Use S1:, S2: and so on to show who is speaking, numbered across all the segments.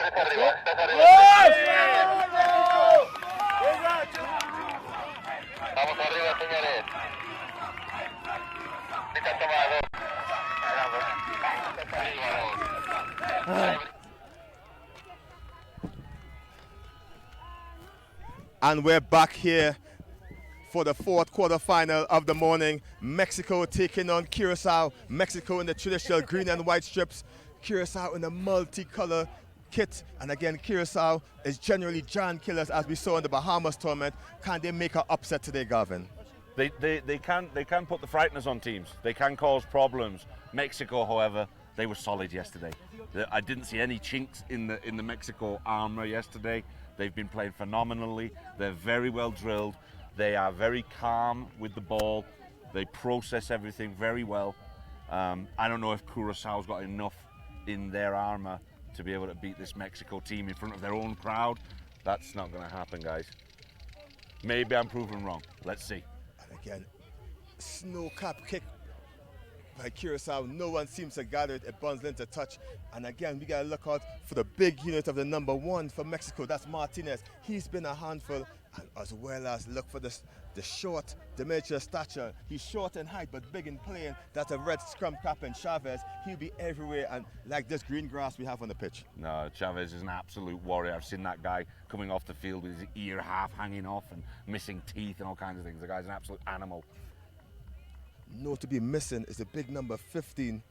S1: Vamos arriba, señores.
S2: And we're back here for the fourth quarterfinal of the morning. Mexico taking on Curaçao. Mexico in the traditional green and white strips. Curaçao in the multicolor kit. And again, Curaçao is generally giant killers, as we saw in the Bahamas tournament. Can they make an upset today, Garvin?
S3: They can put the frighteners on teams. They can cause problems. Mexico, however, they were solid yesterday. I didn't see any chinks in the Mexico armor yesterday. They've been playing phenomenally. They're very well drilled. They are very calm with the ball. They process everything very well. I don't know if Curaçao's got enough in their armor to be able to beat this Mexico team in front of their own crowd. That's not going to happen, guys. Maybe I'm proven wrong. Let's see.
S2: And again, snow cap kick by Curaçao. No one seems to gather it. It bundles into touch. And again, we got to look out for the big unit of the number one for Mexico. That's Martinez. He's been a handful. And as well as look for the short, the miniature stature. He's short in height, but big in playing. That's a red scrum cap in Chavez. He'll be everywhere, and like this green grass we have on the pitch.
S3: No, Chavez is an absolute warrior. I've seen that guy coming off the field with his ear half hanging off and missing teeth and all kinds of things. The guy's an absolute animal.
S2: No to be missing is the big number 15,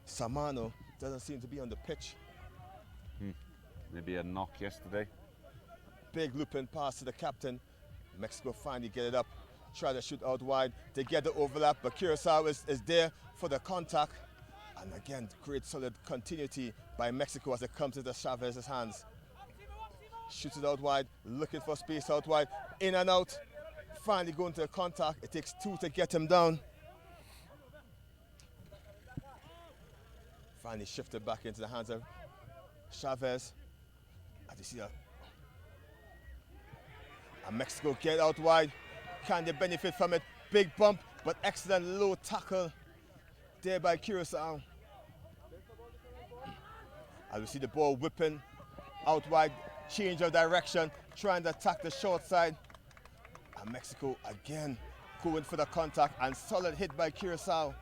S2: Samano. Doesn't seem to be on the pitch.
S3: Maybe a knock yesterday.
S2: Big looping pass to the captain. Mexico finally get it up, try to shoot out wide. They get the overlap, but Curaçao is there for the contact. And again, great solid continuity by Mexico as it comes into Chavez's hands. Shoots it out wide, looking for space out wide, in and out. Finally going to the contact. It takes two to get him down. Finally shifted back into the hands of Chavez. As you see that. And Mexico get out wide. Can they benefit from it? Big bump, but excellent low tackle there by Curaçao. As we see the ball whipping out wide, change of direction, trying to attack the short side. And Mexico again going for the contact, and solid hit by Curaçao.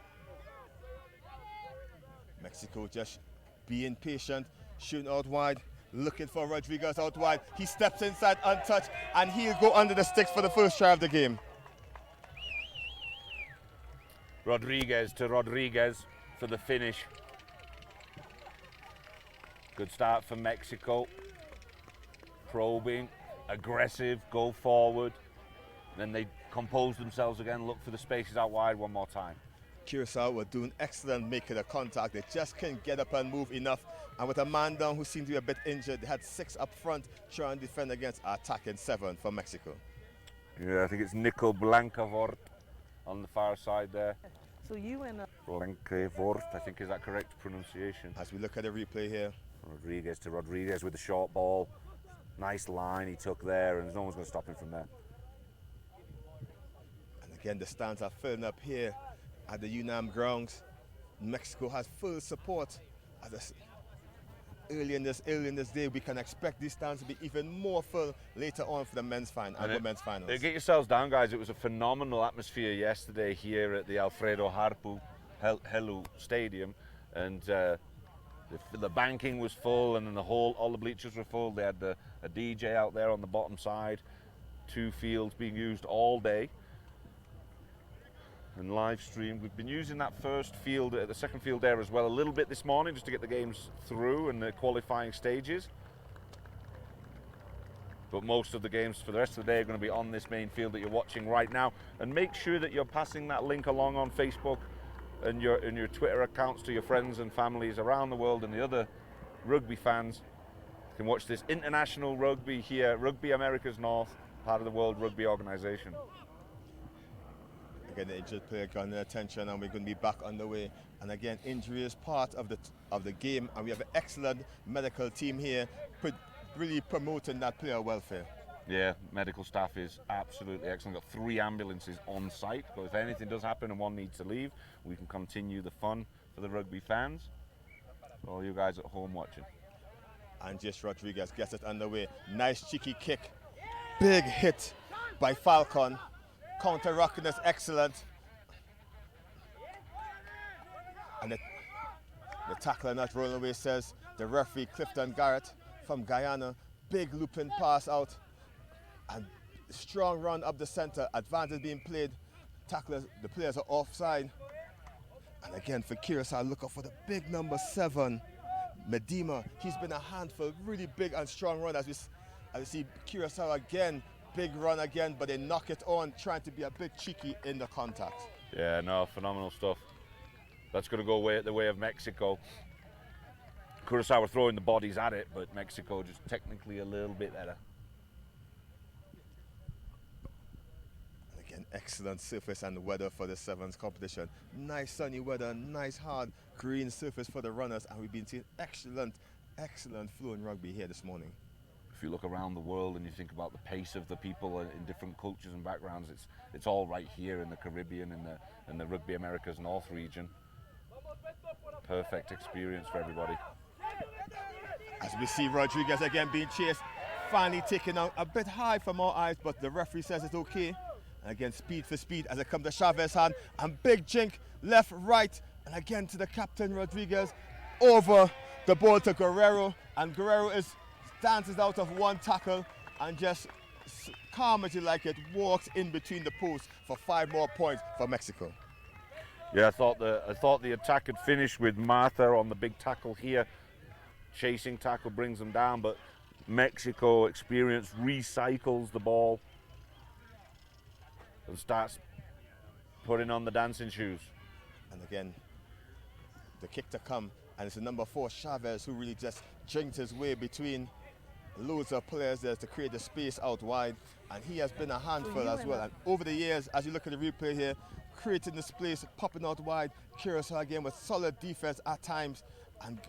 S2: Mexico just being patient, shooting out wide. Looking for Rodriguez out wide. He steps inside untouched, and he'll go under the sticks for the first try of the game.
S3: Rodriguez to Rodriguez for the finish. Good start for Mexico. Probing, aggressive, go forward. Then they compose themselves again, look for the spaces out wide one more time.
S2: Curaçao were doing excellent making the contact. They just couldn't get up and move enough. And with a man down who seemed to be a bit injured, they had 6 up front trying to defend against attacking 7 for Mexico.
S3: Yeah, I think it's Nico Blancavort on the far side there.
S4: So you and
S3: Blancavort, I think is that correct pronunciation.
S2: As we look at the replay here.
S3: Rodriguez to Rodriguez with the short ball. Nice line he took there, and no one's going to stop him from there.
S2: And again, the stands are filling up here at the UNAM grounds. Mexico has full support. Early in this day, we can expect these stands to be even more full later on for the men's final and women's finals.
S3: Get yourselves down, guys. It was a phenomenal atmosphere yesterday here at the Alfredo Harpu Helu Stadium, and the banking was full, and then all the bleachers were full. They had a DJ out there on the bottom side. 2 fields being used all day. And live stream. We've been using that first field, the second field there as well, a little bit this morning just to get the games through and the qualifying stages. But most of the games for the rest of the day are going to be on this main field that you're watching right now. And make sure that you're passing that link along on Facebook and your Twitter accounts to your friends and families around the world, and the other rugby fans can watch this international rugby here, Rugby America's North, part of the World Rugby Organization.
S2: Again, the injured player got their attention, and we're going to be back on the way. And again, injury is part of the game, and we have an excellent medical team here, really promoting that player welfare.
S3: Yeah, medical staff is absolutely excellent. Got 3 ambulances on site, but if anything does happen and one needs to leave, we can continue the fun for the rugby fans. For all you guys at home watching.
S2: And just Rodriguez gets it underway. Nice cheeky kick. Big hit by Falcon. Counter rocking is excellent. And the tackler not rolling away, says the referee Clifton Garrett from Guyana. Big looping pass out. And strong run up the center. Advantage being played. Tacklers, the players are offside. And again for Curacao, look out for the big number 7, Medema. He's been a handful, really big and strong run as we see Curacao again, big run again, but they knock it on, trying to be a bit cheeky in the contact.
S3: Yeah, no, phenomenal stuff. That's going to go the way of Mexico. Curacao were throwing the bodies at it, but Mexico just technically a little bit better.
S2: Excellent surface and weather for the sevens competition. Nice sunny weather, nice hard green surface for the runners, and we've been seeing excellent flow in rugby here this morning.
S3: If you look around the world and you think about the pace of the people in different cultures and backgrounds, it's all right here in the Caribbean, in the Rugby Americas North region. Perfect experience for everybody.
S2: As we see Rodriguez again being chased, finally taken out a bit high from our eyes, but the referee says it's okay. And again, speed for speed as it comes to Chavez's hand. And big jink, left, right. And again to the captain, Rodriguez. Over the ball to Guerrero. And Guerrero dances out of one tackle and just calm as you like it, walks in between the posts for 5 more points for Mexico.
S3: Yeah, I thought the attack had finished with Martha on the big tackle here. Chasing tackle brings them down, but Mexico experience recycles the ball and starts putting on the dancing shoes.
S2: And again, the kick to come, and it's the number 4, Chavez, who really just jinked his way between loads of players there to create the space out wide, and he has been a handful as well. And over the years, as you look at the replay here, creating the space, popping out wide, Curacao again with solid defense at times, and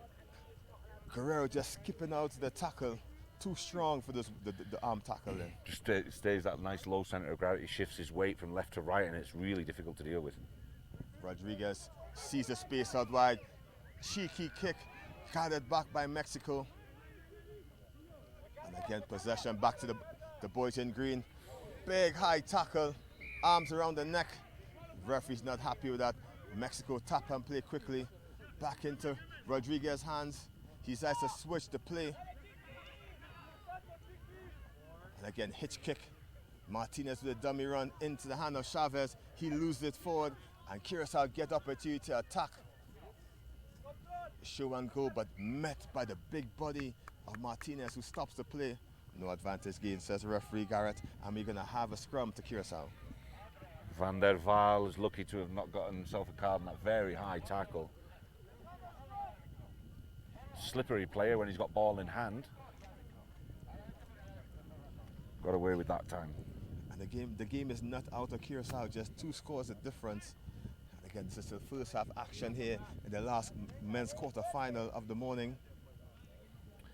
S2: Guerrero just skipping out the tackle. Too strong for the arm tackle then.
S3: Just stays that nice low center of gravity, shifts his weight from left to right, and it's really difficult to deal with.
S2: Rodriguez sees the space out wide. Cheeky kick, gathered back by Mexico. And again, possession back to the boys in green. Big high tackle, arms around the neck. Referee's not happy with that. Mexico tap and play quickly. Back into Rodriguez's hands. He decides to switch the play. And again, hitch kick. Martinez with a dummy run into the hand of Chavez. He loses it forward, and Curacao get opportunity to attack. Show and go, but met by the big body of Martinez, who stops the play. No advantage gain, says referee Garrett, and we're going to have a scrum to Curacao.
S3: Van der Waal is lucky to have not gotten himself a card in that very high tackle. Slippery player when he's got ball in hand. Got away with that time.
S2: And the game is not out of Curacao, just 2 scores of difference. And again, this is the first half action here in the last men's quarter final of the morning.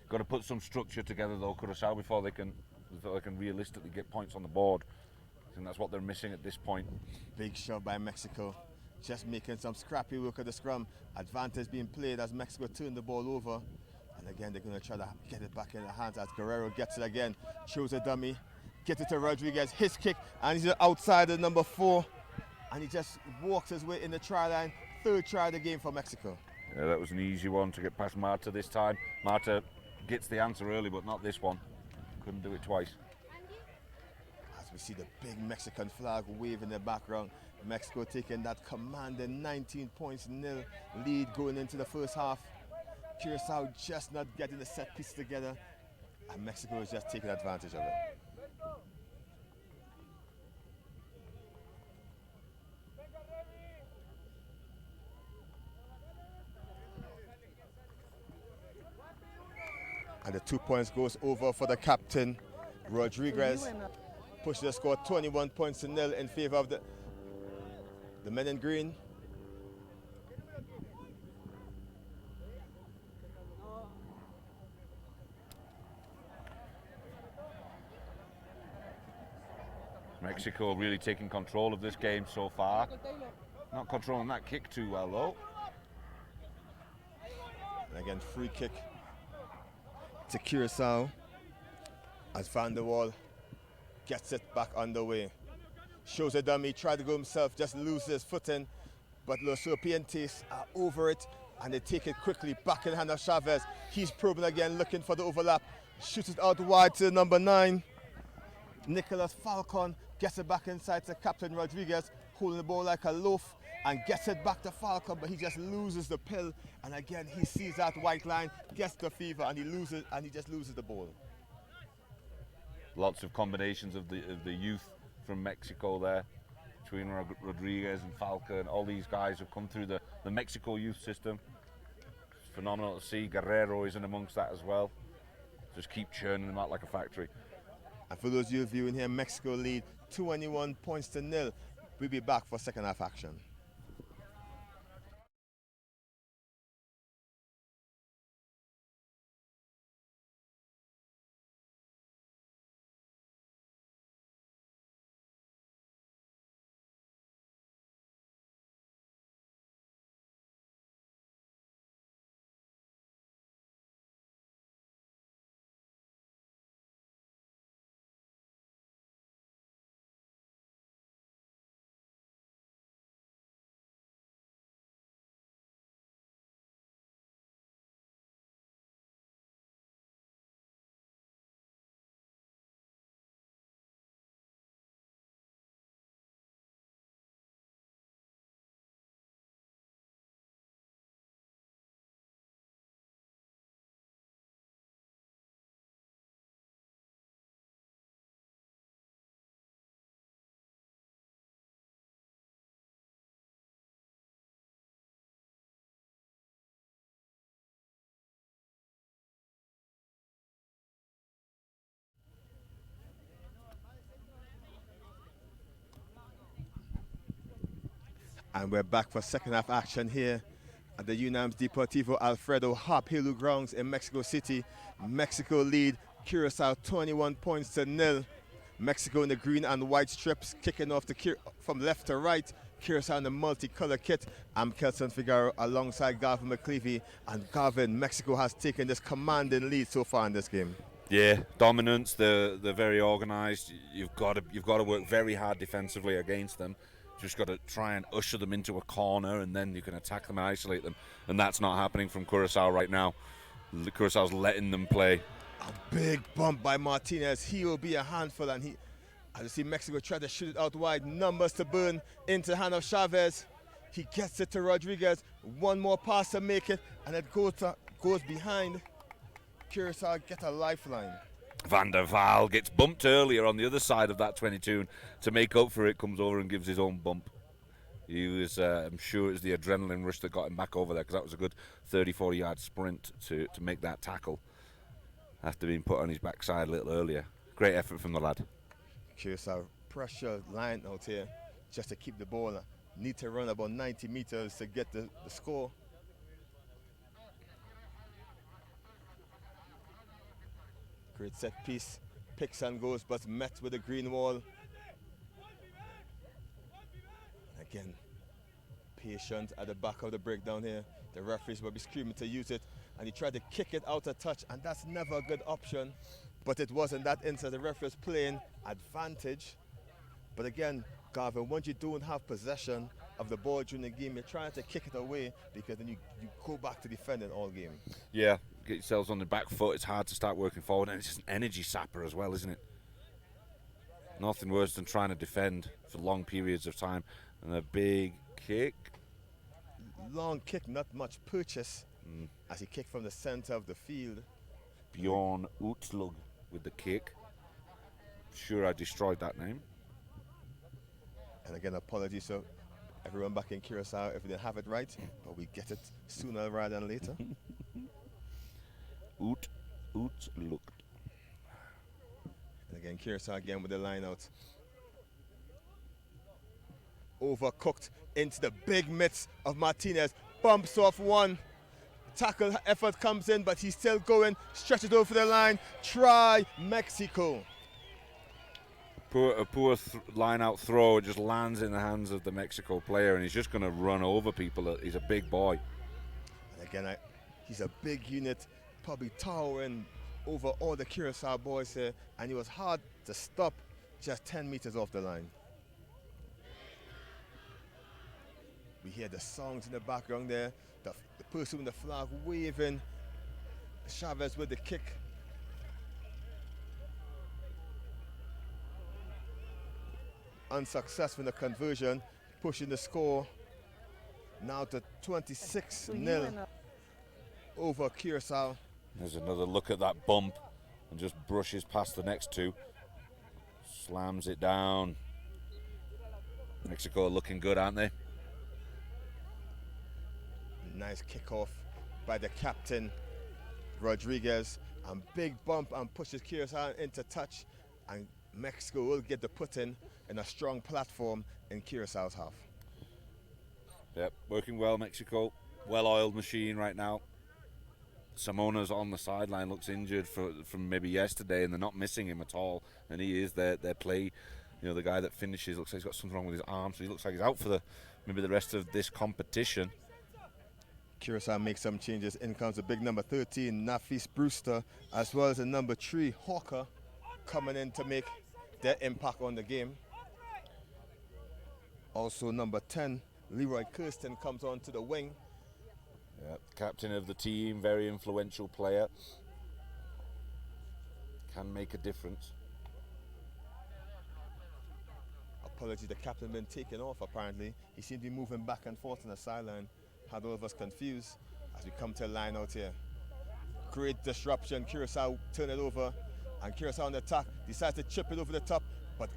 S3: Got to put some structure together though, Curaçao, before they can realistically get points on the board. I think that's what they're missing at this point.
S2: Big shove by Mexico, just making some scrappy work of the scrum. Advantage being played as Mexico turn the ball over. And again, they're going to try to get it back in the hands as Guerrero gets it again. Shows a dummy, gets it to Rodriguez, his kick, and he's outside the number 4. And he just walks his way in the try line. 3rd try of the game for Mexico.
S3: Yeah, that was an easy one to get past Marta this time. Marta gets the answer early, but not this one. Couldn't do it twice.
S2: As we see the big Mexican flag wave in the background. Mexico taking that commanding 19 points nil lead going into the first half. Curacao just not getting the set piece together, and Mexico is just taking advantage of it. And the 2 points goes over for the captain, Rodriguez. Pushes the score 21 points to nil in favor of the men in green.
S3: Mexico really taking control of this game so far. Not controlling that kick too well though.
S2: And again, free kick to Curacao as Van der Waal gets it back underway. Shows a dummy, tried to go himself, just loses his footing, but Los Serpientes are over it and they take it quickly back in the hand of Chavez. He's probing again, looking for the overlap, shoots it out wide to number 9. Nicholas Falcon gets it back inside to Captain Rodriguez, holding the ball like a loaf, and gets it back to Falcon, but he just loses the pill, and again he sees that white line, gets the fever, and he just loses the ball.
S3: Lots of combinations of the youth from Mexico there, between Rodriguez and Falcon. All these guys have come through the Mexico youth system. It's phenomenal to see. Guerrero is in amongst that as well. Just keep churning them out like a factory.
S2: And for those of you viewing here, Mexico lead 21 points to 0. We'll be back for second half action. And we're back for second half action here at the UNAM's Deportivo Alfredo Harp Helu grounds in Mexico City. Mexico lead Curacao 21 points to 0. Mexico in the green and white strips, kicking off from left to right. Curacao in the multicolor kit. I'm Kelson Figueroa alongside Garvin McClevey. And Garvin, Mexico has taken this commanding lead so far in this game.
S3: Yeah, dominance. They're very organised. You've got to work very hard defensively against them. Just got to try and usher them into a corner, and then you can attack them and isolate them. And that's not happening from Curacao right now. Curacao's letting them play.
S2: A big bump by Martinez. He will be a handful, and as you see Mexico try to shoot it out wide. Numbers to burn into the hand of Chavez. He gets it to Rodriguez. One more pass to make it, and it goes behind. Curacao get a lifeline.
S3: Van der Waal gets bumped earlier on the other side of that 22. To make up for it, comes over and gives his own bump. He was, I'm sure it was the adrenaline rush that got him back over there, because that was a good 30-40 yard sprint to make that tackle after being put on his backside a little earlier. Great effort from the lad.
S2: Curacao pressure line out here just to keep the ball. Need to run about 90 meters to get the score. Great set piece, picks and goes, but met with a green wall. Again, patient at the back of the breakdown here. The referees will be screaming to use it, and he tried to kick it out of touch, and that's never a good option. But it wasn't that inside. The referee was playing advantage. But again, Garvin, once you don't have possession of the ball during the game, you're trying to kick it away, because then you go back to defending all game.
S3: Yeah, get yourselves on the back foot. It's hard to start working forward, and it's just an energy sapper as well, isn't it? Nothing worse than trying to defend for long periods of time. And a big kick.
S2: Long kick, not much purchase, as he kicked from the center of the field.
S3: Bjorn Utlug with the kick. Sure, I destroyed that name.
S2: And again, apologies to everyone back in Curacao if we didn't have it right, but we get it sooner rather than later.
S3: Utlug.
S2: And again, Curacao again with the line out. Overcooked into the big mitts of Martinez. Bumps off one. Tackle effort comes in, but he's still going. Stretches over the line. Try Mexico.
S3: A poor line-out throw. It just lands in the hands of the Mexico player, and he's just going to run over people. He's a big boy.
S2: And again, he's a big unit, probably towering over all the Curacao boys here, and it was hard to stop just 10 meters off the line. We hear the songs in the background there, the person with the flag waving, Chavez with the kick. Unsuccessful in the conversion, pushing the score now to 26-0 over Curaçao.
S3: There's another look at that bump and just brushes past the next two. Slams it down. Mexico looking good, aren't they?
S2: Nice kickoff by the captain, Rodriguez. And big bump and pushes Curaçao into touch. And Mexico will get the put-in a strong platform in Curaçao's half.
S3: Yep, working well, Mexico. Well-oiled machine right now. Simona's on the sideline, looks injured from maybe yesterday, and they're not missing him at all. And he is their play. You know, the guy that finishes looks like he's got something wrong with his arm, so he looks like he's out for maybe the rest of this competition.
S2: Curaçao makes some changes. In comes the big number 13, Nafis Brewster, as well as the number 3, Hawker, coming in to make their impact on the game. Also number 10, Leroy Kirsten, comes on to the wing.
S3: Yeah, captain of the team, very influential player. Can make a difference.
S2: Apologies, the captain been taken off apparently. He seemed to be moving back and forth on the sideline. Had all of us confused as we come to a line out here. Great disruption, Curaçao turn it over, and Curaçao on the attack decides to chip it over the top, but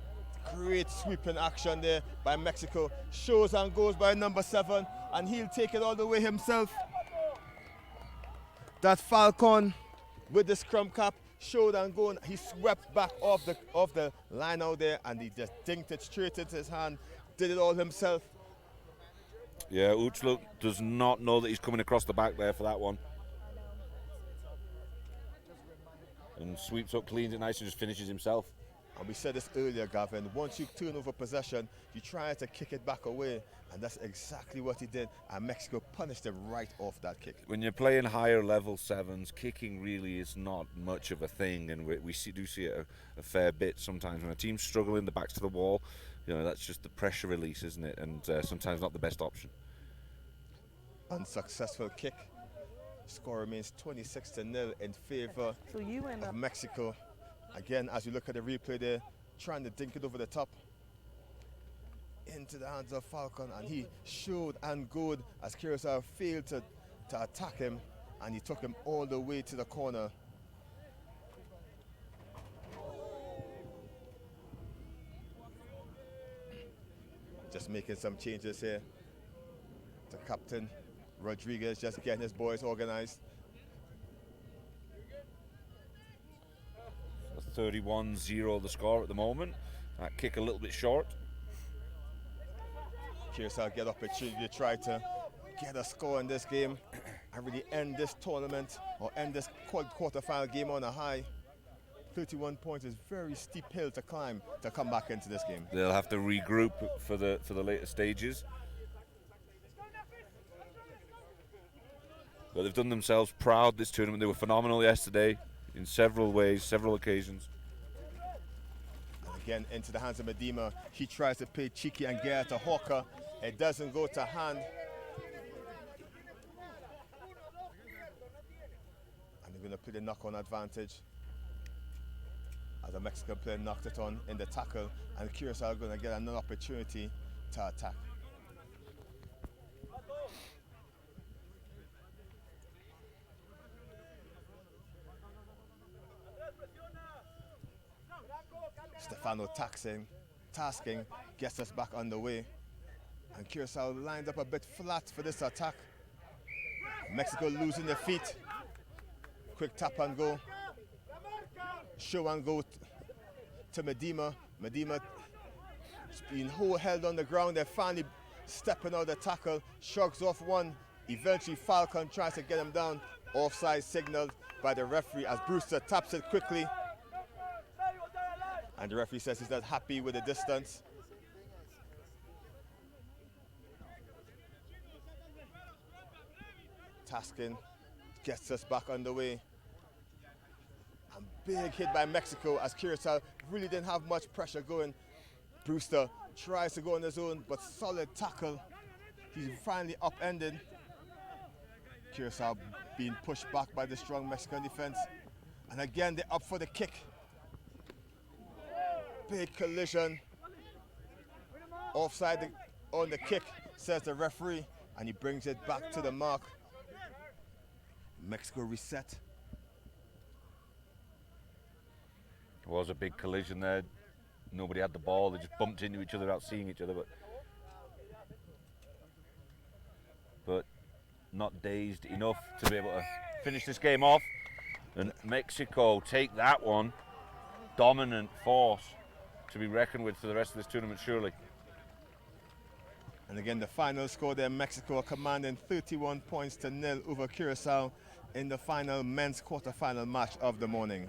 S2: great sweeping action there by Mexico. Shows and goes by number 7, and he'll take it all the way himself. That Falcon with the scrum cap, showed and going. He swept back off the line out there, and he just dinked it straight into his hand. Did it all himself.
S3: Yeah, Uchlu does not know that he's coming across the back there for that one. And sweeps up, cleans it nice, and just finishes himself.
S2: And we said this earlier, Gavin, once you turn over possession, you try to kick it back away, and that's exactly what he did, and Mexico punished him right off that kick.
S3: When you're playing higher level sevens, kicking really is not much of a thing, and we do see it a fair bit sometimes. When a team's struggling, the back's to the wall, you know, that's just the pressure release, isn't it? And sometimes not the best option.
S2: Unsuccessful kick. Score remains 26-0 in favor of Mexico. Again, as you look at the replay there, trying to dink it over the top into the hands of Falcon, and he showed and good as Curaçao failed to attack him, and he took him all the way to the corner. Just making some changes here. The captain, Rodriguez, just getting his boys organized.
S3: 31-0 the score at the moment. That kick a little bit short.
S2: Curaçao get opportunity to try to get a score in this game and really end this tournament or end this quarterfinal game on a high. 31 points is very steep hill to climb to come back into this game.
S3: They'll have to regroup for the later stages. But they've done themselves proud this tournament. They were phenomenal yesterday in several ways, several occasions.
S2: And again, into the hands of Medema. He tries to play cheeky and get to Hawker. It doesn't go to hand. And they're going to play the knock-on advantage as the Mexican player knocked it on in the tackle, and Curaçao are going to get another opportunity to attack. Stefano tasking gets us back underway, and Curaçao lined up a bit flat for this attack. Mexico losing their feet. Quick tap and go. Show and go to Medema. Medema being held on the ground. They're finally stepping out the tackle. Shrugs off one. Eventually Falcon tries to get him down. Offside signaled by the referee as Brewster taps it quickly. And the referee says he's not happy with the distance. Tasking gets us back underway. Big hit by Mexico as Curacao really didn't have much pressure going. Brewster tries to go on his own, but solid tackle. He's finally upended. Curacao being pushed back by the strong Mexican defense. And again, they're up for the kick. Big collision. Offside on the kick, says the referee, and he brings it back to the mark. Mexico reset.
S3: It was a big collision there. Nobody had the ball. They just bumped into each other without seeing each other. But not dazed enough to be able to finish this game off. And Mexico take that one. Dominant force to be reckoned with for the rest of this tournament, surely.
S2: And again, the final score there, Mexico commanding 31 points to 0 over Curacao in the final men's quarterfinal match of the morning.